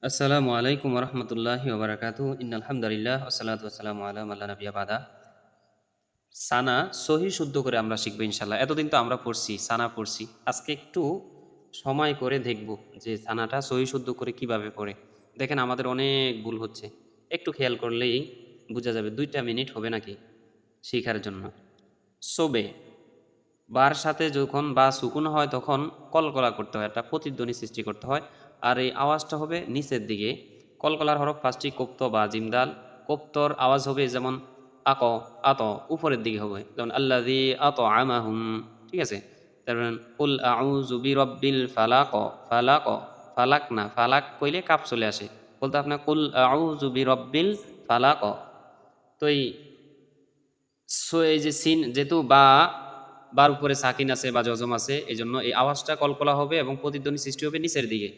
আসসালামু আলাইকুম রহমতুল্লাহি ওবরাকাতু ইন্নালহামদুলিল্লাহ ওয়াসসালাতু ওয়াসসালামু আলা মাল্লা নাবিয়া বাদা। সানা সহি শুদ্ধ করে আমরা শিখবো ইনশাল্লাহ। এতদিন তো আমরা পড়ছি, সানা পড়ছি। আজকে একটু সময় করে দেখব যে সানাটা সহি শুদ্ধ করে কিভাবে পড়ে। দেখেন আমাদের অনেক ভুল হচ্ছে, একটু খেয়াল করলেই বোঝা যাবে। 2 মিনিট হবে নাকি শিখার জন্য। সোবে বার সাথে যখন বা সুকুন হয় তখন কলকলা করতে হয়, একটা প্রতিধ্বনি সৃষ্টি করতে হয়। আর এই আওয়াজটা হবে নিচের দিকে। কলকলার হরফ পাঁচটি, কোপ্ত বা জিমদাল। কোপ্তর আওয়াজ হবে যেমন আক, আত, উপরের দিকে হবে যেমন আল্লাযী আত আমাহুম। ঠিক আছে। তারপর কুল আউযু বিরাব্বিল ফালাক, ফালাক, ফালাক না, ফালাক কইলে কাপ চলে আসে, বলতে আপনার কুল আউযু বিরাব্বিল ফালাক। তো এই যে সিন যেহেতু বা বার উপরে সাকিন আছে বা জজম আছে, এই জন্য এই আওয়াজটা কলকলা হবে এবং প্রতিধ্বনি সৃষ্টি হবে নিচের দিকে।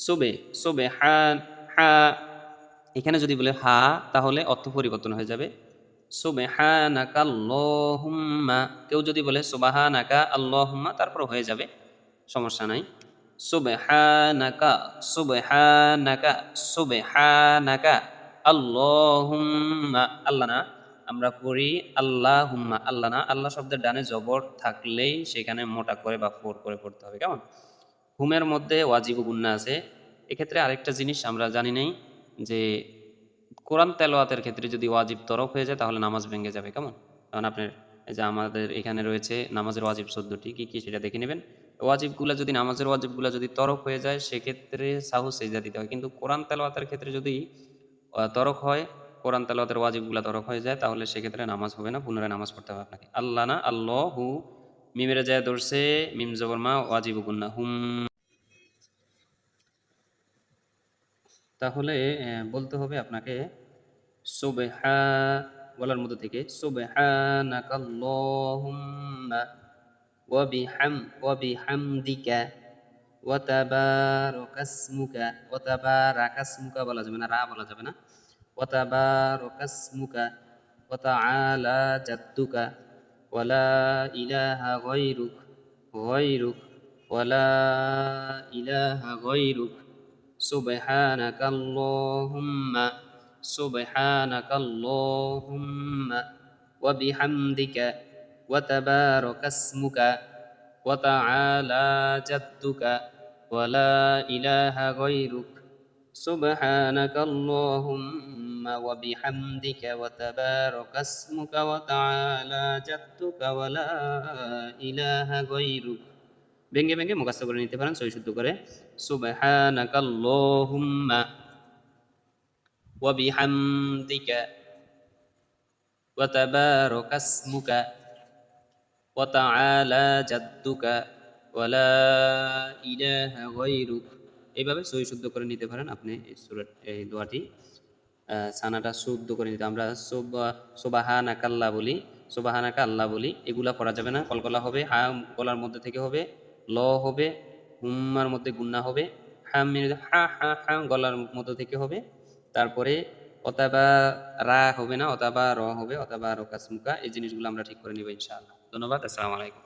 সোবে সোবে হা, হা। এখানে যদি বলে হা তাহলে অর্থ পরিবর্তন হয়ে যাবে। সুবহানাকা আল্লাহুম্মা, কেউ যদি বলে সুবহানাকা আল্লাহুম্মা তারপর হয়ে যাবে, সমস্যা নাই। সুবহানাকা, সুবহানাকা, সুবহানাকা আল্লাহুম্মা, আল্লাহ না, আমরা পড়ি আল্লাহুম্মা, আল্লাহ না। আল্লাহ শব্দের ডানে জবর থাকলেই সেখানে মোটা করে বা ফোর করে পড়তে হবে, কেমন? হুমের মধ্যে ওয়াজিব গুন্না আছে। এক্ষেত্রে আরেকটা জিনিস আমরা জানি নেই যে কোরআন তেলাওয়াতের ক্ষেত্রে যদি ওয়াজিব তরফ হয়ে যায় তাহলে নামাজ ভেঙে যাবে, কেমন? কারণ আপনার এই যে আমাদের এখানে রয়েছে নামাজের ওয়াজিব 14টি, কি কি সেটা দেখে নেবেন। ওয়াজিবগুলো যদি নামাজের ওয়াজিবগুলো যদি তরফ হয়ে যায় সেক্ষেত্রে সাহু সেজদা দিতে হয়, কিন্তু কোরআন তেলাওয়াতের ক্ষেত্রে যদি তরক হয়, কোরআন তেলাওয়াতের ওয়াজিবগুলো তরক হয়ে যায়, তাহলে সেক্ষেত্রে নামাজ হবে না, পুনরায় নামাজ পড়তে হবে আপনাকে। আল্লাহ না, আল্লাহ হু, মিমের যায় ধরছে, মিম জবর মা, ওয়াজিব গুন্না হুম। তাহলে বলতে হবে আপনাকে সুবহা বলার মধ্যে থেকে সুবহানাকাল্লাহুম্মা ওয়া বিহামদিকা ওয়া তাবারাকাসমুকা। ওয়া তাবারাকাসমুকা বলা যাবে না, রা বলা যাবে না। ওয়া তাবারাকাসমুকা ওয়া তাআলা জাদ্দুকা ওয়া লা ইলাহা গায়রুক, গায়রুক, ওয়া লা ইলাহা গায়রুক। সুবহানাকাল্লাহুম্মা, সুবহানাকাল্লাহুম্মা ওয়া বিহামদিকা ওয়া তাবারাকাসমুকা ওয়া তাআলা জাদ্দুকা ওয়া লা ইলাহা গায়রুক। সুবহানাকাল্লাহুম্মা ওয়া বিহামদিকা ওয়া তাবারাকাসমুকা ওয়া তাআলা জাদ্দুকা ওয়া লা ইলাহা গায়রুক। ভেঙে ভেঙে মুখস্থ করে নিতে পারেন সহি শুদ্ধ করে। সুবহানাকাল্লাহুম্মা ওয়া বিহামদিকা ওয়া তাবারাকাসমুকা ওয়া তাআলা জাদ্দুকা ওয়া লা ইলাহা গায়রুক। এইভাবে সহি শুদ্ধ করে নিতে পারেন আপনি এই সূরা, এই দোয়াটি। সানাটা শুদ্ধ করে নিতে আমরা সুবহানাকাল্লাহ বলি, সুবহানাকা আল্লাহ বলি, এগুলা পড়া যাবে না, কলকলা হবে। হা গলার মধ্যে থেকে হবে, ল হবে, হুম্মার মধ্যে গুন্না হবে, হা হা হা হা গলার মধ্যে থেকে হবে। তারপরে অথবা রা হবে না, অথবা র হবে, অথবা রকাসমুকা। এই জিনিসগুলো আমরা ঠিক করে নিব ইনশাআল্লাহ। ধন্যবাদ। আসসালামু আলাইকুম।